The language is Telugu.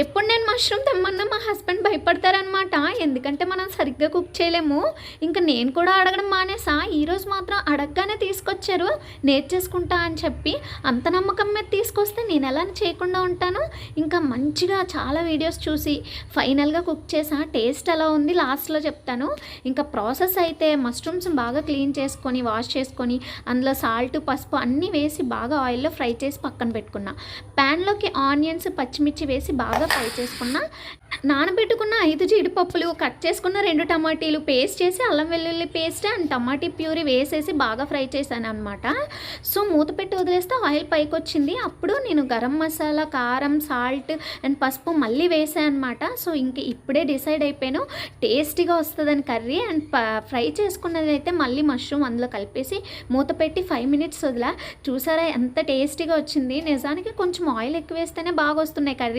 ఎప్పుడు నేను మష్రూమ్ తెమ్మన్నా మా హస్బెండ్ భయపడతారనమాట. ఎందుకంటే మనం సరిగ్గా కుక్ చేయలేము. ఇంక నేను కూడా అడగడం మానేసా. ఈరోజు మాత్రం అడగగానే తీసుకొచ్చారు. నేర్చేసుకుంటా అని చెప్పి. అంత నమ్మకం మీద తీసుకొస్తే నేనెలా చేయకుండా ఉంటాను. ఇంకా మంచిగా చాలా వీడియోస్ చూసి ఫైనల్‌గా కుక్ చేశా. టేస్ట్ ఎలా ఉంది లాస్ట్‌లో చెప్తాను. ఇంకా ప్రాసెస్ అయితే మష్రూమ్స్ బాగా క్లీన్ చేసుకొని, వాష్ చేసుకొని, అందులో సాల్ట్, పసుపు అన్నీ వేసి బాగా ఆయిల్‌లో ఫ్రై చేసి పక్కన పెట్టుకున్నా. ప్యాన్‌లోకి ఆనియన్స్, పచ్చిమిర్చి వేసి బాగా ఫ్రై చేసుకున్న, నానబెట్టుకున్న 5 జీడిపప్పులు, కట్ చేసుకున్న 2 టమాటీలు పేస్ట్ చేసి అల్లం వెల్లుల్లి పేస్ట్ అండ్ టమాటీ ప్యూరీ వేసేసి బాగా ఫ్రై చేశాను అనమాట. సో మూత పెట్టి వదిలేస్తే ఆయిల్ పైకొచ్చింది. అప్పుడు నేను గరం మసాలా, కారం, సాల్ట్ అండ్ పసుపు మళ్ళీ వేసాను అనమాట. సో ఇంక ఇప్పుడే డిసైడ్ అయిపోయాను టేస్టీగా వస్తుందని కర్రీ. అండ్ ఫ్రై చేసుకున్నది అయితే మళ్ళీ మష్రూమ్ అందులో కలిపేసి మూత పెట్టి 5 మినిట్స్ వదిలా. చూసారా ఎంత టేస్టీగా వచ్చింది. నిజానికి కొంచెం ఆయిల్ ఎక్కువ వేస్తేనే బాగా వస్తున్నాయి కర్రీ.